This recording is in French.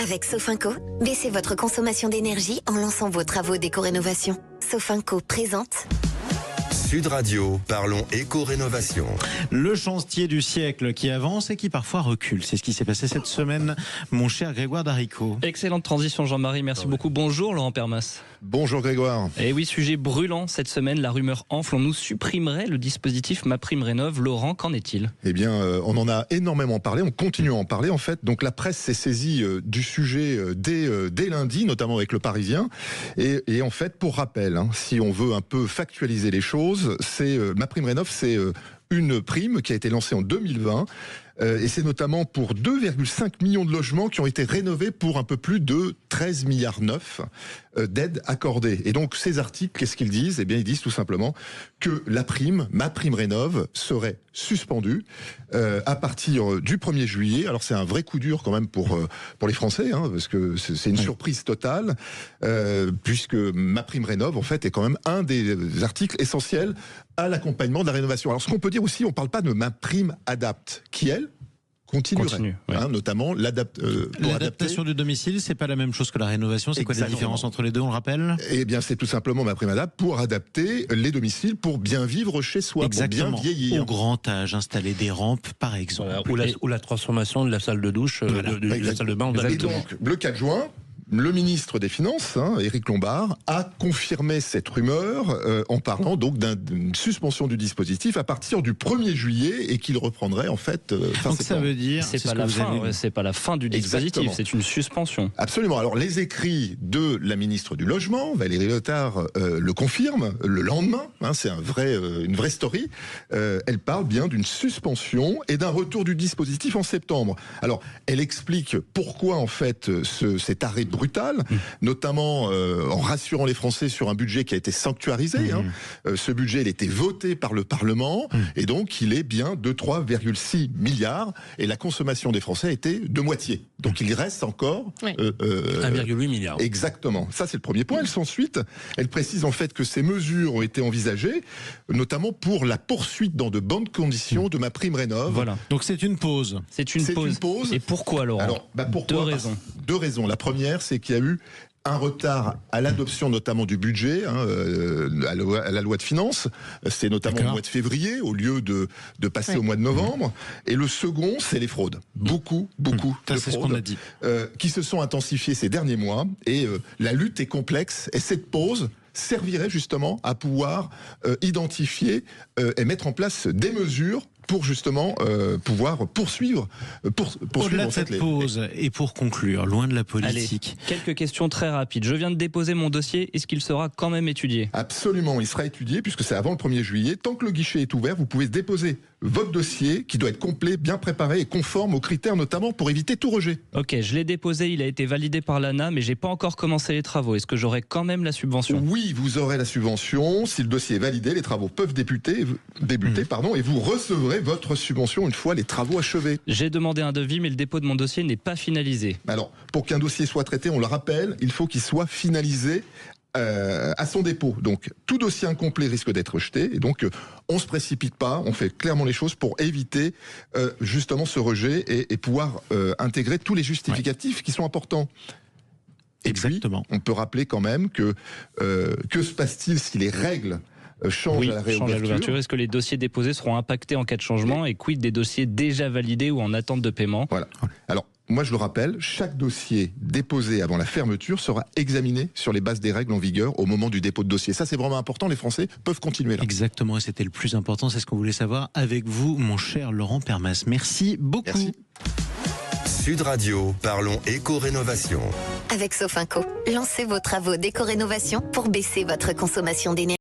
Avec Sofinco, baissez votre consommation d'énergie en lançant vos travaux d'éco-rénovation. Sofinco présente Sud Radio, parlons éco-rénovation. Le chantier du siècle qui avance et qui parfois recule. C'est ce qui s'est passé cette semaine, mon cher Grégoire Darico. Excellente transition Jean-Marie, merci beaucoup. Bonjour Laurent Permas. Bonjour Grégoire. Et oui, sujet brûlant cette semaine, la rumeur enfle, on nous supprimerait le dispositif MaPrimeRénov'. Laurent, qu'en est-il ? Eh bien, on en a énormément parlé, on continue à en parler en fait. Donc la presse s'est saisie du sujet dès lundi, notamment avec Le Parisien. Et en fait, pour rappel, si on veut un peu factualiser les choses, c'est MaPrimeRénov', c'est une prime qui a été lancée en 2020. Et c'est notamment pour 2,5 millions de logements qui ont été rénovés pour un peu plus de 13,9 milliards d'aides accordées. Et donc ces articles, qu'est-ce qu'ils disent ? Eh bien ils disent tout simplement que la prime, MaPrimeRénov', serait suspendue à partir du 1er juillet. Alors c'est un vrai coup dur quand même pour les Français, parce que c'est une surprise totale, puisque MaPrimeRénov' en fait est quand même un des articles essentiels à l'accompagnement de la rénovation. Alors ce qu'on peut dire aussi, on ne parle pas de MaPrimeAdapt', qui elle continuerait, notamment l'adaptation du domicile, c'est pas la même chose que la rénovation. C'est quoi la différence entre les deux, on le rappelle ? Eh bien, c'est tout simplement MaPrimeAdapt' pour adapter les domiciles pour bien vivre chez soi, exactement, pour bien vieillir. Au grand âge, installer des rampes, par exemple. Voilà, ou la transformation de la salle de douche, de la salle de bain. Et donc, le 4 juin, le ministre des Finances, Éric Lombard, a confirmé cette rumeur en parlant donc d'une suspension du dispositif à partir du 1er juillet et qu'il reprendrait en fait fin donc septembre. Ça veut dire c'est pas la fin du dispositif, c'est une suspension. Absolument. Alors les écrits de la ministre du Logement, Valérie Létard, le confirment le lendemain. C'est une vraie story. Elle parle bien d'une suspension et d'un retour du dispositif en septembre. Alors elle explique pourquoi en fait cet arrêt brutal, notamment en rassurant les Français sur un budget qui a été sanctuarisé. Ce budget, il a été voté par le Parlement, et donc il est bien de 3,6 milliards, et la consommation des Français a été de moitié. Donc il reste encore 1,8 milliard. Exactement. Ça, c'est le premier point. Ensuite, elle précise en fait que ces mesures ont été envisagées, notamment pour la poursuite dans de bonnes conditions de MaPrimeRénov'. Voilà. Donc c'est une pause. C'est une pause. Et pourquoi, Laurent ? Alors, pourquoi ? Deux raisons. La première, c'est qu'il y a eu un retard à l'adoption notamment du budget, à la loi de finances. C'est notamment au mois de février au lieu de passer au mois de novembre. Et le second, c'est les fraudes. Beaucoup de fraudes ce qu'on a dit. Qui se sont intensifiées ces derniers mois. Et la lutte est complexe. Et cette pause servirait justement à pouvoir identifier et mettre en place des mesures pour justement pouvoir poursuivre au-delà de cette pause. Et pour conclure, loin de la politique. Allez, quelques questions très rapides. Je viens de déposer mon dossier, est-ce qu'il sera quand même étudié ? Absolument, il sera étudié puisque c'est avant le 1er juillet. Tant que le guichet est ouvert, vous pouvez déposer votre dossier qui doit être complet, bien préparé et conforme aux critères notamment pour éviter tout rejet. Ok, je l'ai déposé, il a été validé par l'ANA, mais j'ai pas encore commencé les travaux. Est-ce que j'aurai quand même la subvention ? Oui, vous aurez la subvention. Si le dossier est validé, les travaux peuvent débuter, et vous recevrez votre subvention une fois les travaux achevés. J'ai demandé un devis, mais le dépôt de mon dossier n'est pas finalisé. Alors, pour qu'un dossier soit traité, on le rappelle, il faut qu'il soit finalisé à son dépôt. Donc, tout dossier incomplet risque d'être rejeté. Et donc, on se précipite pas, on fait clairement les choses pour éviter justement ce rejet et pouvoir intégrer tous les justificatifs qui sont importants. Et exactement. Puis, on peut rappeler quand même que se passe-t-il si les règles changent à la réouverture ? Est-ce que les dossiers déposés seront impactés en cas de changement ? Et quid des dossiers déjà validés ou en attente de paiement ? Voilà. Alors, moi je le rappelle, chaque dossier déposé avant la fermeture sera examiné sur les bases des règles en vigueur au moment du dépôt de dossier. Ça c'est vraiment important, les Français peuvent continuer là. Exactement, et c'était le plus important, c'est ce qu'on voulait savoir avec vous, mon cher Laurent Permas. Merci beaucoup. Merci. Sud Radio, parlons éco-rénovation. avec Sofinco. Lancez vos travaux d'éco-rénovation pour baisser votre consommation d'énergie.